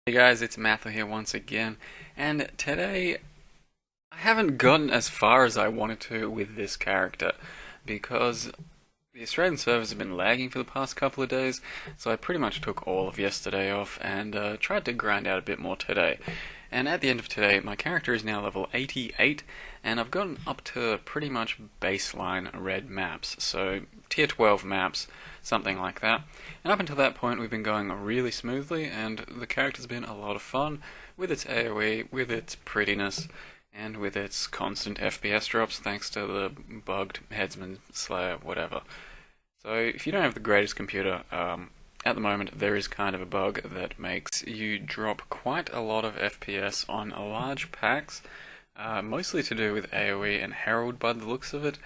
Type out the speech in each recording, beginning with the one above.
Hey guys, it's Matthew here once again, and today I haven't gotten as far as I wanted to with this character because the Australian servers have been lagging for the past couple of days, so I pretty much took all of yesterday off and tried to grind out a bit more today. And at the end of today, my character is now level 88, and I've gotten up to pretty much baseline red maps, so tier 12 maps, something like that. And up until that point, we've been going really smoothly, and the character's been a lot of fun with its AoE, with its prettiness, and with its constant FPS drops thanks to the bugged headsman slayer, whatever. So if you don't have the greatest computer, at the moment there is kind of a bug that makes you drop quite a lot of FPS on large packs, mostly to do with AoE and Herald by the looks of it,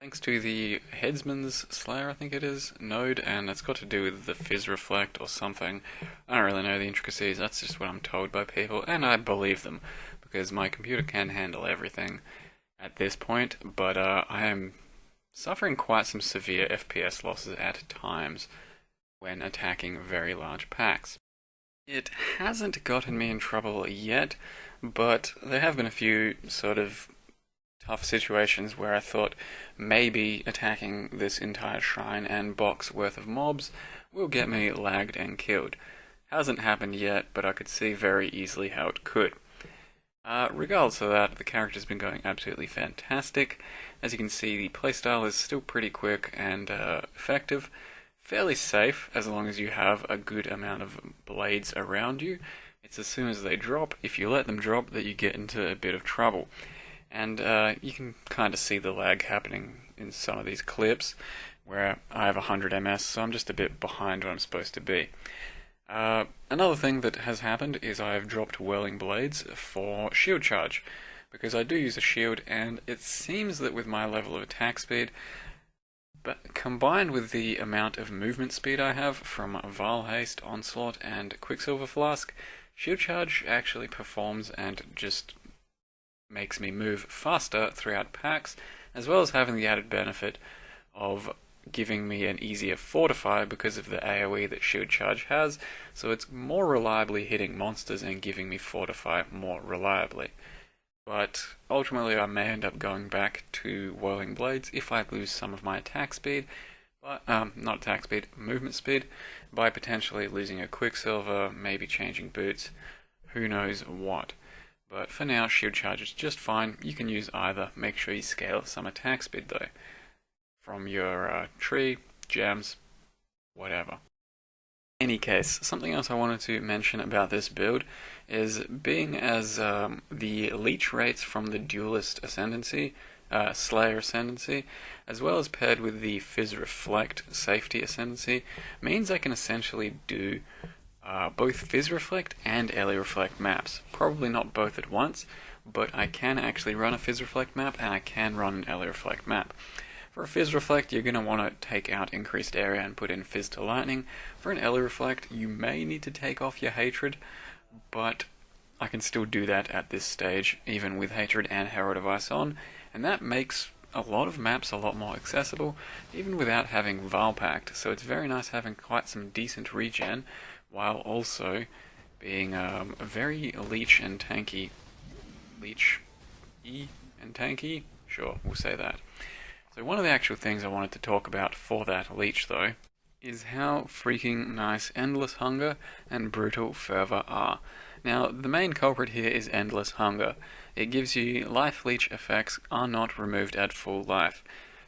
thanks to the Headsman's Slayer, I think it is, node, and it's got to do with the Fizz Reflect or something. I don't really know the intricacies, that's just what I'm told by people, and I believe them, because my computer can handle everything at this point, but I am suffering quite some severe FPS losses at times when attacking very large packs. It hasn't gotten me in trouble yet, but there have been a few sort of tough situations where I thought maybe attacking this entire shrine and box worth of mobs will get me lagged and killed. Hasn't happened yet, but I could see very easily how it could. Regardless of that, the character's been going absolutely fantastic. As you can see, the playstyle is still pretty quick and effective. Fairly safe, as long as you have a good amount of blades around you. It's as soon as they drop, if you let them drop, that you get into a bit of trouble. And you can kind of see the lag happening in some of these clips, where I have 100 ms, so I'm just a bit behind where I'm supposed to be. Another thing that has happened is I have dropped Whirling Blades for shield charge, because I do use a shield, and it seems that with my level of attack speed, but combined with the amount of movement speed I have from Vile Haste, Onslaught, and Quicksilver Flask, shield charge actually performs and just makes me move faster throughout packs, as well as having the added benefit of giving me an easier fortify because of the AoE that shield charge has, so it's more reliably hitting monsters and giving me fortify more reliably. But ultimately I may end up going back to Whirling Blades if I lose some of my attack speed, but not attack speed, movement speed, by potentially losing a Quicksilver, maybe changing boots, who knows what. But for now, shield charge is just fine. You can use either. Make sure you scale some attack speed though, from your tree, gems, whatever. In any case, something else I wanted to mention about this build is being as the leech rates from the Duelist Ascendancy, Slayer Ascendancy, as well as paired with the Fizz Reflect Safety Ascendancy, means I can essentially do both Fizz Reflect and Ele Reflect maps. Probably not both at once, but I can actually run a Fizz Reflect map and I can run an Ele Reflect map. For a Fizz Reflect, you're going to want to take out increased area and put in Fizz to Lightning. For an Ele Reflect, you may need to take off your Hatred, but I can still do that at this stage, even with Hatred and Herald of Ice on, and that makes a lot of maps a lot more accessible, even without having Vile Pact, so it's very nice having quite some decent regen, while also being a very leech and tanky. Leech-y and tanky? Sure, we'll say that. So one of the actual things I wanted to talk about for that leech though, is how freaking nice Endless Hunger and Brutal Fervor are. Now, the main culprit here is Endless Hunger. It gives you life leech effects are not removed at full life,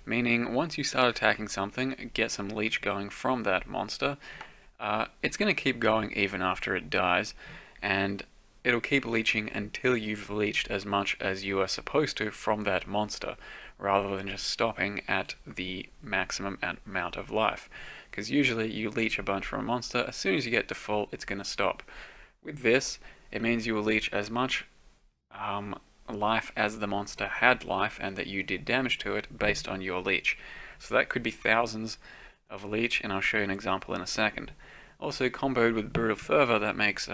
meaning once you start attacking something, get some leech going from that monster, it's going to keep going even after it dies, and it'll keep leeching until you've leeched as much as you are supposed to from that monster, rather than just stopping at the maximum amount of life. Because usually you leech a bunch from a monster, as soon as you get to full, it's going to stop. With this, it means you will leech as much life as the monster had life, and that you did damage to it based on your leech. So that could be thousands of leech, and I'll show you an example in a second. Also, comboed with Brutal Fervor, that makes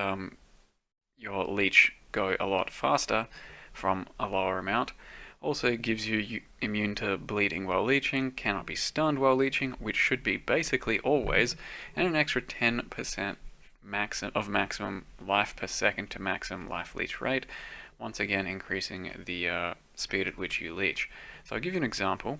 your leech go a lot faster from a lower amount. Also gives you immune to bleeding while leeching, cannot be stunned while leeching, which should be basically always, and an extra 10% maximum life per second to maximum life leech rate, once again increasing the speed at which you leech. So I'll give you an example.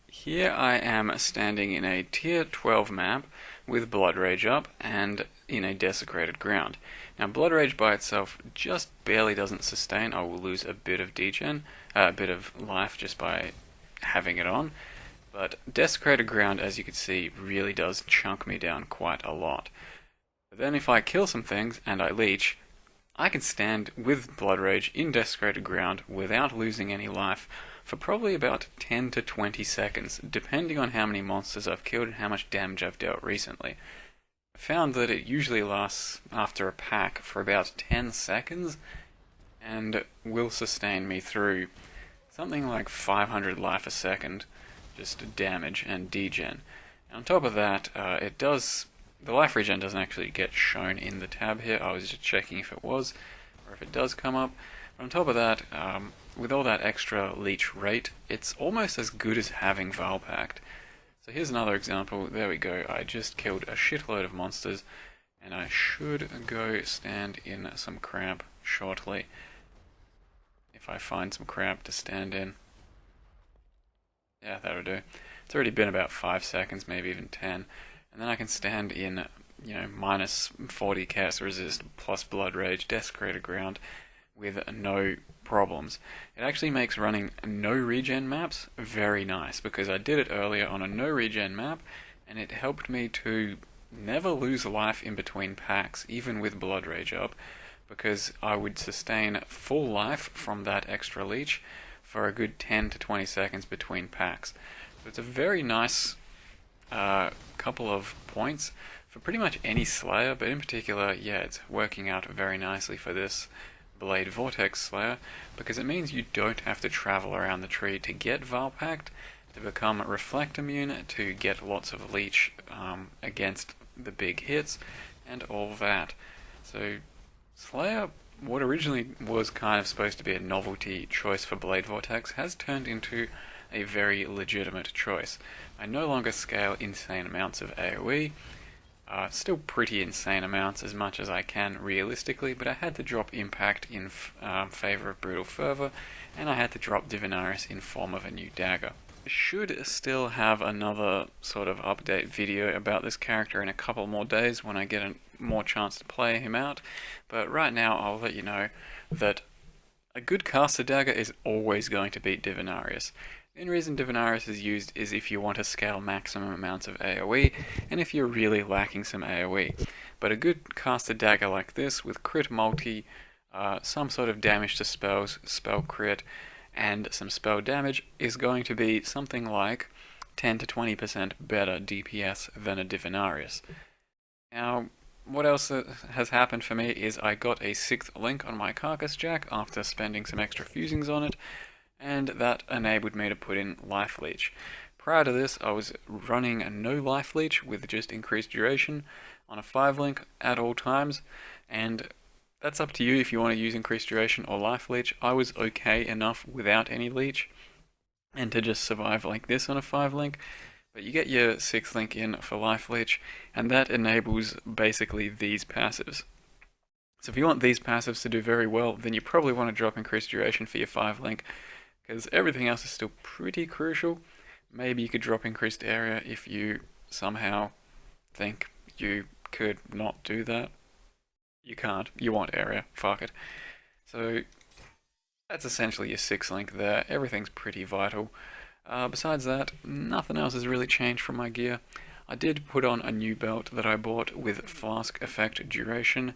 Here I am standing in a tier 12 map with Blood Rage up and in a desecrated ground. Now Blood Rage by itself just barely doesn't sustain. I will lose a bit of degen, a bit of life just by having it on. But desecrated ground, as you can see, really does chunk me down quite a lot. But then if I kill some things and I leech, I can stand with Blood Rage in desecrated ground without losing any life for probably about 10 to 20 seconds, depending on how many monsters I've killed and how much damage I've dealt recently. I found that it usually lasts after a pack for about 10 seconds and will sustain me through something like 500 life a second, just damage and degen. And on top of that, the life regen doesn't actually get shown in the tab here. I was just checking if it was, or if it does come up. But on top of that, with all that extra leech rate, it's almost as good as having Valpact. So here's another example. There we go. I just killed a shitload of monsters, and I should go stand in some cramp shortly. If I find some cramp to stand in. Yeah, that'll do. It's already been about 5 seconds, maybe even 10. And then I can stand in, minus 40 cast resist plus Blood Rage, desecrated ground, with no problems. It actually makes running no regen maps very nice, because I did it earlier on a no regen map, and it helped me to never lose life in between packs, even with Blood Rage up, because I would sustain full life from that extra leech for a good 10 to 20 seconds between packs. So it's a very nice couple of points for pretty much any Slayer, but in particular, yeah, it's working out very nicely for this Blade Vortex Slayer, because it means you don't have to travel around the tree to get Valpact, to become Reflect immune, to get lots of leech against the big hits, and all that. So Slayer, what originally was kind of supposed to be a novelty choice for Blade Vortex, has turned into a very legitimate choice. I no longer scale insane amounts of AoE, still pretty insane amounts as much as I can realistically, but I had to drop Impact in favour of Brutal Fervour, and I had to drop Divinaris in form of a new dagger. I should still have another sort of update video about this character in a couple more days when I get a more chance to play him out, but right now I'll let you know that a good caster dagger is always going to beat Divinarius. The only reason Divinaris is used is if you want to scale maximum amounts of AoE, and if you're really lacking some AoE. But a good caster dagger like this, with crit multi, some sort of damage to spells, spell crit, and some spell damage, is going to be something like 10 to 20% better DPS than a Divinarius. Now, what else has happened for me is I got a 6th link on my Carcass Jack after spending some extra fusings on it, and that enabled me to put in Life Leech. Prior to this, I was running a no Life Leech with just increased duration on a 5 link at all times, and that's up to you if you want to use increased duration or Life Leech. I was okay enough without any Leech, and to just survive like this on a 5 link. But you get your 6th link in for Life Leech, and that enables basically these passives. So if you want these passives to do very well, then you probably want to drop increased duration for your 5 link, because everything else is still pretty crucial. Maybe you could drop increased area if you somehow think you could not do that. You can't. You want area. Fuck it. So that's essentially your 6 link there. Everything's pretty vital. Besides that, nothing else has really changed from my gear. I did put on a new belt that I bought with Flask Effect Duration,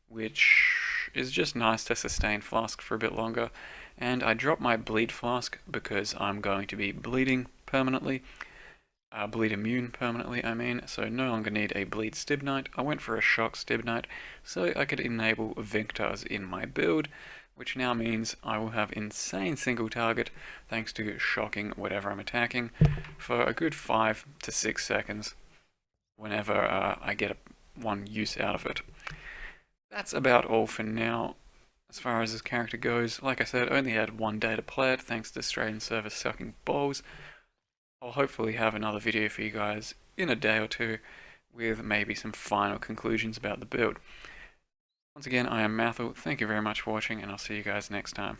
which is just nice to sustain Flask for a bit longer. And I dropped my Bleed Flask because I'm going to be bleeding permanently. Bleed immune permanently, I mean, so no longer need a Bleed Stibnite. I went for a Shock Stibnite so I could enable Victors in my build, which now means I will have insane single target thanks to shocking whatever I'm attacking for a good 5 to 6 seconds whenever I get one use out of it. That's about all for now as far as this character goes. Like I said, I only had 1 day to play it thanks to Australian server sucking balls. I'll hopefully have another video for you guys in a day or two with maybe some final conclusions about the build. Once again, I am Mathel, thank you very much for watching, and I'll see you guys next time.